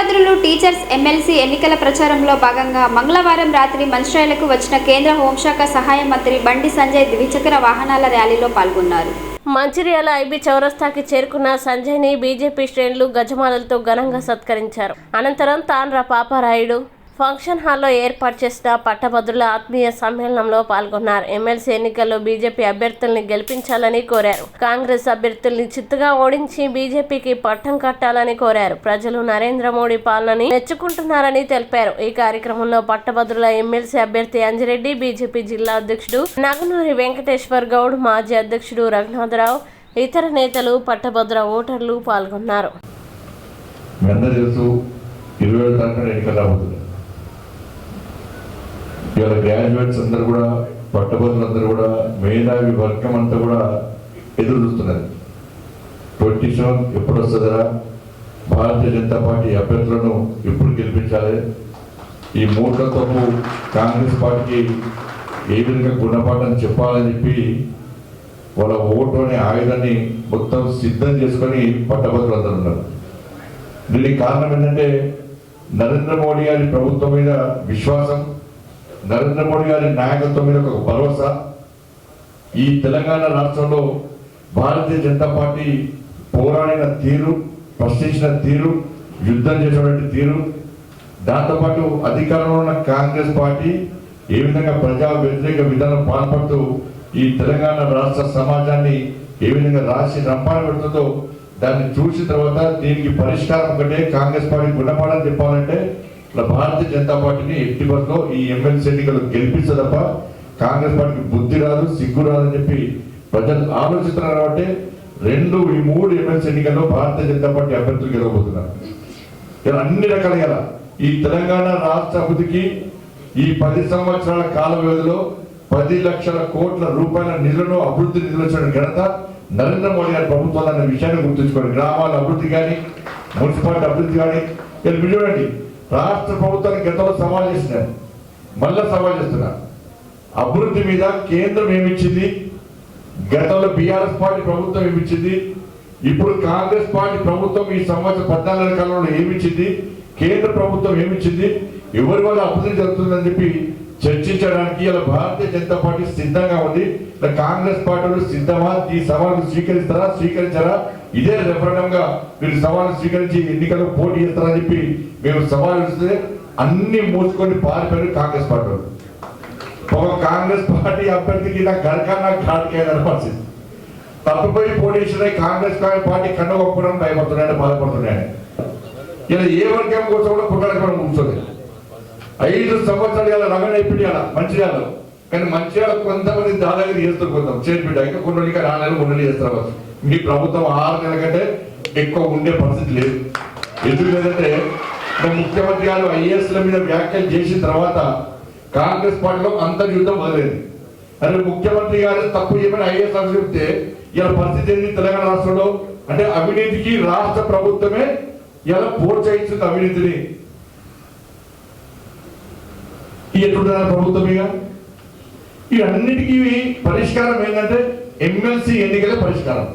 పట్టభద్రులు teachers MLC ఎన్నికల ప్రచారంలో భాగంగా మంగళవారం రాత్రి మంచిర్యాలకు వచ్చిన కేంద్ర హోంశాఖ సహాయ మంత్రి బండి సంజయ్ ద్విచక్ర వాహనాల ర్యాలీలో పాల్గొన్నారు. మంచిర్యాల ఐబీ చౌరస్తాకి చేరుకున్న సంజయ్ని బీజేపీ శ్రేణులు గజమాలలతో ఘనంగా సత్కరించారు. అనంతరం తాండ్ర పాపారాయుడు ఫంక్షన్ హాల్లో ఏర్పాటు చేసిన పట్టభద్రుల ఆత్మీయ సమ్మేళనంలో పాల్గొన్నారు. ఎమ్మెల్సీ ఎన్నికల్లో బీజేపీ అభ్యర్థుల్ని గెలిపించాలని కోరారు. కాంగ్రెస్ అభ్యర్థుల్ని చిత్తుగా ఓడించి బీజేపీకి పట్టం కట్టాలని కోరారు. ప్రజలు నరేంద్ర మోడీ పాలనని మెచ్చుకుంటున్నారని తెలిపారు. ఈ కార్యక్రమంలో పట్టభద్రుల ఎమ్మెల్సీ అభ్యర్థి అంజిరెడ్డి, బీజేపీ జిల్లా అధ్యక్షుడు నగునూరి వెంకటేశ్వర్ గౌడ్, మాజీ అధ్యక్షుడు రఘునాథరావు, ఇతర నేతలు, పట్టభద్ర ఓటర్లు పాల్గొన్నారు. ఇవాళ గ్రాడ్యుయేట్స్ అందరూ కూడా, పట్టభద్రులందరూ కూడా, మేధావి వర్గం అంతా కూడా ఎదురు చూస్తున్నారు. 27 ఎప్పుడు వస్తుందా, భారతీయ జనతా పార్టీ అభ్యర్థులను ఎప్పుడు గెలిపించాలి, ఈ మూఢతో కాంగ్రెస్ పార్టీకి ఏ విధంగా గుణపాఠం చెప్పాలని చెప్పి వాళ్ళ ఓటు అనే ఆయుధాన్ని మొత్తం సిద్ధం చేసుకొని పట్టభద్రులందరూ ఉన్నారు. దీనికి కారణం ఏంటంటే నరేంద్ర మోడీ గారి ప్రభుత్వం మీద విశ్వాసం, నరేంద్ర మోడీ గారి నాయకత్వం మీద ఒక భరోసా. ఈ తెలంగాణ రాష్ట్రంలో భారతీయ జనతా పార్టీ పోరాడిన తీరు, ప్రశ్నించిన తీరు, యుద్ధం చేసినటువంటి తీరు, దాంతోపాటు అధికారంలో ఉన్న కాంగ్రెస్ పార్టీ ఏ విధంగా ప్రజా వ్యతిరేక విధానం పాల్పడుతూ ఈ తెలంగాణ రాష్ట్ర సమాజాన్ని ఏ విధంగా రాసి రంపాన పెడుతుందో దాన్ని చూసిన తర్వాత దీనికి పరిష్కారం ఒకటే, కాంగ్రెస్ పార్టీ గుణపాఠం చెప్పాలంటే భారతీయ జనతా పార్టీని ఎట్టి బస్సులో ఈ ఎమ్మెల్సీ ఎన్నికలు గెలిపించదు తప్ప కాంగ్రెస్ పార్టీకి బుద్ధి రాదు, సిగ్గు రాదని చెప్పి ప్రజలు ఆలోచిస్తున్నారు. కాబట్టి ఈ 3 ఎమ్మెల్సీ ఎన్నికల్లో భారతీయ జనతా పార్టీ అభ్యర్థులు గెలవబోతున్నారు. ఇలా అన్ని రకాలుగా ఈ తెలంగాణ రాష్ట్ర అభివృద్ధికి ఈ 10 సంవత్సరాల కాల వ్యవధిలో 10 లక్షల కోట్ల రూపాయల నిధులను, అభివృద్ధి నిధులు వచ్చిన ఘనత నరేంద్ర మోడీ గారి ప్రభుత్వం అనే విషయాన్ని గుర్తుంచుకోండి. గ్రామాల అభివృద్ధి కానీ, మున్సిపాలిటీ అభివృద్ధి కానీ, మీరు చూడండి, రాష్ట్ర ప్రభుత్వానికి గతంలో సవాల్ చేసినారు, మళ్ళా సవాల్ చేస్తున్నారు. అభివృద్ధి మీద కేంద్రం ఏమిచ్చింది, గతంలో బీఆర్ఎస్ పార్టీ ప్రభుత్వం ఏమిచ్చింది, ఇప్పుడు కాంగ్రెస్ పార్టీ ప్రభుత్వం ఈ సంవత్సరం 14 కాలంలో ఏమిచ్చింది, కేంద్ర ప్రభుత్వం ఏమిచ్చింది, ఎవరి వల్ల అభివృద్ధి జరుగుతుందని చెప్పి చర్చించడానికి ఇలా భారతీయ జనతా పార్టీ సిద్ధంగా ఉంది. కాంగ్రెస్ పార్టీలు సిద్ధమా, ఈ సవాలు స్వీకరిస్తారా, స్వీకరించారా, ఇదే రెఫరెండం గా మీరు సవాలు స్వీకరించి ఎన్నికల్లో పోటీ చేస్తారని చెప్పి మేము సవాలు ఇస్తే అన్ని మూసుకొని పారిపోయారు కాంగ్రెస్ పార్టీ. ఒక కాంగ్రెస్ పార్టీ అభ్యర్థికి నా గడకన్నా ఘాటుకైన పరిస్థితి, తప్పిపోయి పోటీ చేసిన కాంగ్రెస్ పార్టీ కన్ను ఒప్పుకోవడం భయపడుతున్నాయని, బాధపడుతున్నాయని. ఇలా ఏ వర్గం కోసం కూడా కుట్రడం కూర్చోలేదు. 5 సంవత్సరాలు ఇలా రమణ అయిపోయాల మంచిర్యాల, కానీ మంచిర్యాల కొంతమంది దాదాపు చేస్తూ కొందాం చేర్పిడ్డ, ఇంకా కొన్ని 4 నెలలు 3 నెలలు చేస్తారు. మీ ప్రభుత్వం 6 నెలల కంటే ఎక్కువ ఉండే పరిస్థితి లేదు. ఎందుకు లేదంటే ముఖ్యమంత్రి గారు ఐఏఎస్ల మీద వ్యాఖ్యలు చేసిన తర్వాత కాంగ్రెస్ పార్టీలో అంతర్యుద్ధం మొదలైంది. అరే ముఖ్యమంత్రి గారు తప్పు చేయమని ఐఏఎస్ అని చెప్తే ఇలా పరిస్థితి ఏంటి తెలంగాణ రాష్ట్రంలో అంటే అవినీతికి రాష్ట్ర ప్రభుత్వమే ఇలా ప్రోత్సహిస్తుంది అవినీతిని. ఎట్లుంటారు ప్రభుత్వం ఇక ఈ అన్నిటికీ పరిష్కారం ఏంటంటే ఎమ్మెల్సీ ఎన్నికలే పరిష్కారం,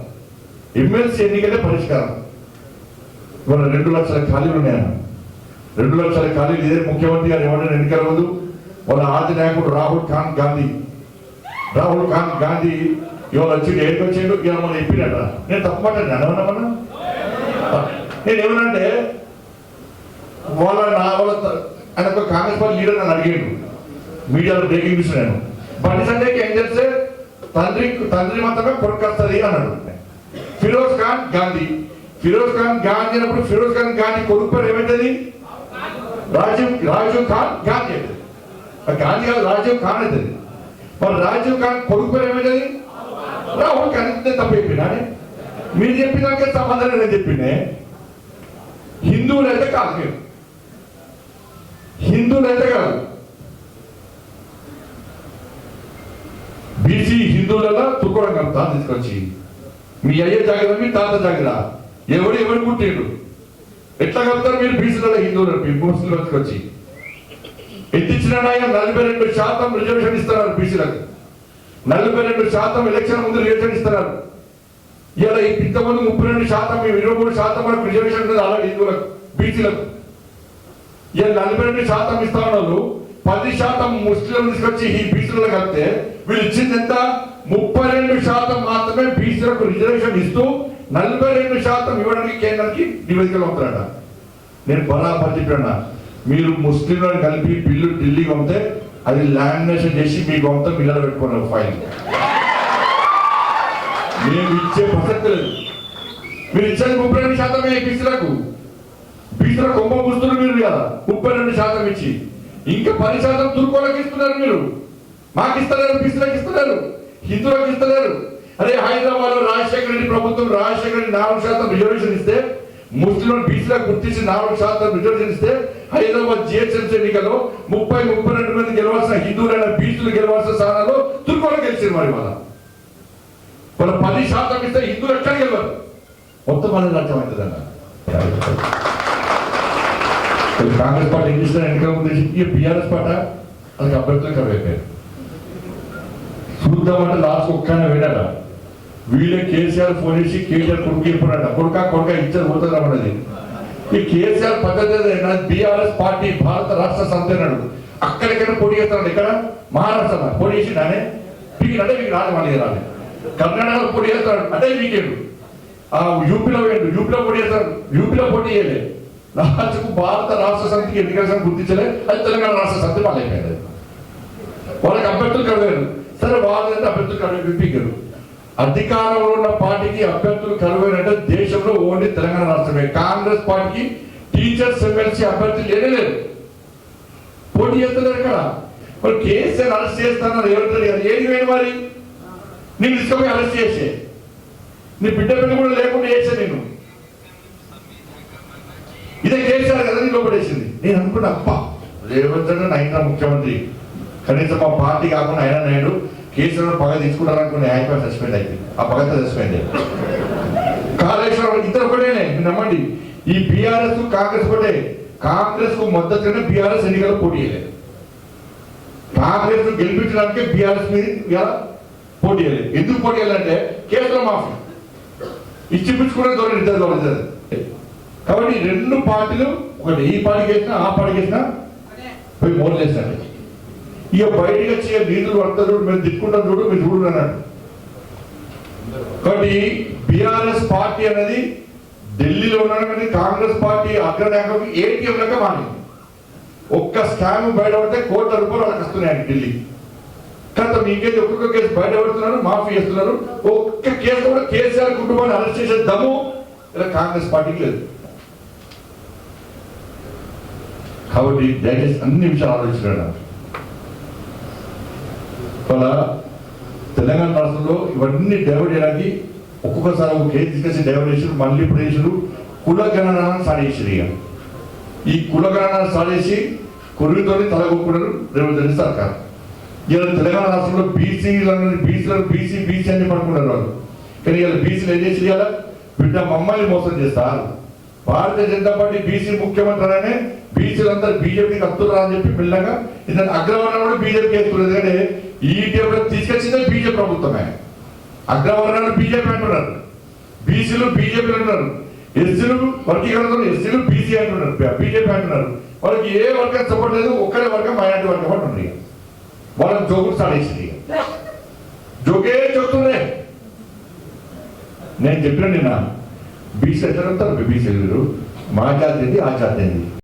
ఎమ్మెల్సీ ఎన్నికలే పరిష్కారం. ఇవాళ 2 లక్షల ఖాళీలు ఉన్నాయన్న, 2 లక్షల ఖాళీలు ఇదే ముఖ్యమంత్రి గారు ఎవరైనా ఎన్నికల ముందు వాళ్ళ ఆది నాయకుడు రాహుల్ ఖాన్ గాంధీ ఇవాళ వచ్చి ఏడికి వచ్చేడు ఇవాళ మనం చెప్పినట. నేను తప్పు మాట్లాడినా ఏమన్నా, నేను ఏమనంటే ఆయన ఒక కాంగ్రెస్ పార్టీ లీడర్ నన్ను అడిగాడు మీడియాలో బ్రేకింగ్ న్యూస్. నేను బండి సంజయ్కి ఏం చేస్తే తండ్రి మాత్రమే కొడుకొస్తుంది అన్నాడు. ఫిరోజ్ ఖాన్ గాంధీ అన్నప్పుడు ఫిరోజ్ ఖాన్ గాంధీ కొడుకు పేరు ఏమైతుంది, రాజీవ్ ఖాన్ గాంధీ అవుతుంది. గాంధీ కాదు రాజీవ్ ఖాన్ అవుతుంది. మరి రాజీవ్ ఖాన్ కొడుకు పేరు ఏమైతుంది, రాహుల్ ఖాన్. తప్పు చెప్పినా మీరు చెప్పినాకే సమాధానం నేను చెప్పిండే. హిందువులైతే కాదు, మీరు హిందువులైతే కాదు, బీసీ హిందువులలో తుక్కడం కలుపుతా తీసుకొచ్చి మీ అయ్యే జాగ్రత్త, మీ తాత జాగ్రత్త, ఎవరు పుట్టిండు ఎట్లా కలుపుతారు మీరు బీసీలలో హిందువులు ముస్లింలు తీసుకొచ్చి ఎత్తిచ్చిన 42% రిజర్వేషన్ ఇస్తున్నారు బీసీలకు, 42% ఎలక్షన్ ముందు రిజర్వేషన్ ఇస్తున్నారు. ఇలా ఇంతకుముందు 32%, 23% మనకు రిజర్వేషన్ ఉంది అలాగే హిందువులకు, బీసీలకు. ఇక 42% ఇస్తా ఉన్నారు, 10% ముస్లింలు తీసుకొచ్చి ఈ బీసీలలో కలిపితే వీళ్ళు ఇచ్చింది ఎంత? 32% మాత్రమే బీసీలకు రిజర్వేషన్ ఇస్తూ 42% ఇవ్వడానికి కేంద్రానికి నివేదికలు పంపుతారట. నేను బరాబర్ చెప్పాను, మీరు ముస్లింలను కలిపి బిల్లు ఢిల్లీకి పంపితే అది లామినేషన్ చేసి మీకు పంపుతా బిల్లు పెట్టుకున్నారు ఫైల్. మేము ఇచ్చే ప్రసక్తి లేదు. మీరు ఇచ్చేది 32% బీసీలకు. బీసీలకు కొమ్మ పుస్తున్నారు మీరు కదా 32% ఇచ్చి, ఇంకా 10% తుర్కోలకు ఇస్తున్నారు. మీరు మాకు ఇస్తలేరు, బీసీలకు ఇస్తున్నారు, హిందువులకు ఇస్తలేరు. అదే హైదరాబాద్ లో రాజశేఖర రెడ్డి ప్రభుత్వం రాజశేఖర రెడ్డి 4% రిజర్వేషన్ ఇస్తే, ముస్లింలను బీసీలకు గుర్తించి 4% రిజర్వేషన్ ఇస్తే, హైదరాబాద్ జిహెచ్ఎంసీ ఎన్నికల్లో 32 మంది గెలవాల్సిన హిందువులైన బీసీలు గెలవాల్సిన స్థానాల్లో తుర్కోలకు గెలిచారు. మరి వాళ్ళ 10% ఇస్తే హిందువులు ఎక్కడ గెలవరు, మొత్తం అనేది అర్థమవుతుందన్న. కాంగ్రెస్ పార్టీ ఏం చేసిన ఎన్నికల ముందు బీఆర్ఎస్ పార్టీ అది అభ్యర్థులు కరువైపోయారు. చూద్దామంటే లాస్ట్ ఒక్కనే వేడాడ. వీళ్ళే కేసీఆర్ ఫోన్ చేసి కేసీఆర్ కొడుకు చెప్పాడట, కొడుక ఇచ్చారు పోతుందన్నది. ఈ కేసీఆర్ పద్ధతి బీఆర్ఎస్ పార్టీ భారత రాష్ట్ర సమితి అన్నాడు. అక్కడికైనా పోటీ చేస్తాడు. ఇక్కడ మహారాష్ట్ర పోటీ చేసి నానే పీకి అంటే మీకు రాదు, మళ్ళీ రాలేదు. కర్ణాటకలో పోటీ చేస్తాడు అంటే వీకేడు. యూపీలో పోటీ చేస్తాడు, యూపీలో పోటీ చేయలేదు. లాస్ట్కు భారత రాష్ట్ర సమితికి ఎన్నికల సంఘం గుర్తించలే, అది తెలంగాణ రాష్ట్ర సమితి మళ్ళీ అయిపోయింది. వాళ్ళకి అభ్యర్థులు కలవారు. సరే వాళ్ళంటే అభ్యర్థులు కలవరు. అధికారంలో ఉన్న పార్టీకి అభ్యర్థులు కరువైనంటే దేశంలో ఓన్లీ తెలంగాణ రాష్ట్రమే. కాంగ్రెస్ పార్టీకి టీచర్స్ ఎమ్మెల్సీ అభ్యర్థులు లేనేలేదు, పోటీ చేస్తున్నారు. ఇక్కడ మరి కేసీఆర్ అరెస్ట్ చేస్తున్నారు. ఎవరు ఏది వేయండి మరి? నేను తీసుకుపోయి అరెస్ట్ చేసే, నీ బిడ్డ పిల్ల కూడా లేకుండా చేసే నేను. ఇదే కేసీఆర్ కదా నీ లోపడేసింది. నేను అనుకున్నా, అప్ప రేవంత్ రెడ్డి అయినా ముఖ్యమంత్రి, కనీసం మా పార్టీ కాకుండా అయినా నాయుడు కేసీఆర్ పగ తీసుకుంటారనుకునే అయిపోయి సస్పెండ్ అయింది. ఆ పగతో సస్పెండ్ అయ్యింది. కాళేశ్వరం ఇద్దరు ఒకటేనే, నమ్మండి. ఈ బీఆర్ఎస్ కాంగ్రెస్ ఒకటే. కాంగ్రెస్ కు మద్దతుగానే బీఆర్ఎస్ ఎన్నికల్లో పోటీ చేయలేదు. కాంగ్రెస్ ను గెలిపించడానికి బీఆర్ఎస్ మీద పోటీ చేయలేదు. ఎందుకు పోటీ చేయాలంటే కేసులో మాఫీ ఇచ్చిపుచ్చుకునే ధోరణి ఇద్దరు. కాబట్టి రెండు పార్టీలు ఒకటి, ఈ పార్టీకి వేసినా ఆ పార్టీకి వేసినా పోయి మోర్లు వేసినట్టు. ఇక బయటకు వచ్చి నీతులు పడతారు, మేము తిట్టుకుంటాం చూడు, మీరు చూడు అన్నాడు. కాబట్టి బీఆర్ఎస్ పార్టీ అనేది ఢిల్లీలో ఉన్న కాంగ్రెస్ పార్టీ అగ్రనాయకులకు ఏటీఎం లెక్క మారింది. ఒక్క స్కామ్ బయటపడితే ₹1 కోట్ల వాళ్ళకి వస్తున్నాయి ఢిల్లీ. కానీ మీకేది ఒక్కొక్క కేసు బయటపడుతున్నారు, మాఫీ చేస్తున్నారు. ఒక్క కేసు కూడా కేసీఆర్ కుటుంబాన్ని అరెస్ట్ చేసే దమ్ము ఇలా కాంగ్రెస్ పార్టీకి లేదు. కాబట్టి దయచేసి అన్ని విషయాలు ఆలోచించాడు. వాళ్ళ తెలంగాణ రాష్ట్రంలో ఇవన్నీ డైవర్ట్ చేయడానికి ఒక్కొక్కసారి ఒక కేసు తీసుకొచ్చి డైవర్ట్ చేసారు, మళ్ళీ ఇప్పుడు వేసారు. కులగణనాన్ని స్టార్ట్ చేసారు. ఇక ఈ కులగణనాన్ని స్టార్ట్ చేసి కొరుగుతో తలగొక్కున్నారు రేవంత్ రెడ్డి సర్కార్. ఇలా తెలంగాణ రాష్ట్రంలో బీసీలను బీసీ అని పడుకున్నారు వాళ్ళు. కానీ ఇలా బీసీలు ఏం చేసి ఇవాళ బిడ్డ మమ్మల్ని మోసం చేస్తారు. భారతీయ జనతా పార్టీ బీసీ ముఖ్యమంత్రి అనే బీసీలందరూ బీజేపీకి వస్తున్నారు అని చెప్పి మెల్లగా ఇతను అగ్రవర్ణం కూడా బీజేపీకి వేస్తున్నారు. ఎందుకంటే ఈ తీసుకొచ్చిందే బీజేపీ ప్రభుత్వమే. అగ్రవర్ణాలు బీజేపీ అంటున్నారు, బీసీలు బీజేపీ అంటున్నారు, ఎస్సీలు వర్గీకరణ ఎస్సీలు బీసీ అంటున్నారు, బీజేపీ అంటున్నారు. వాళ్ళకి ఏ వర్గం సపోర్ట్ లేదు, ఒక్కడే వర్గం మైనార్టీ వర్గం అంటున్నారు. వాళ్ళకి జోకులు స్టార్ట్ చేసింది. జోకే చెప్తుండే. నేను చెప్పిన నిన్న బీసీ ఎక్కడ ఉంటారు, బీసీ మా జాతి ఏంది, ఆ జాతి ఏంది.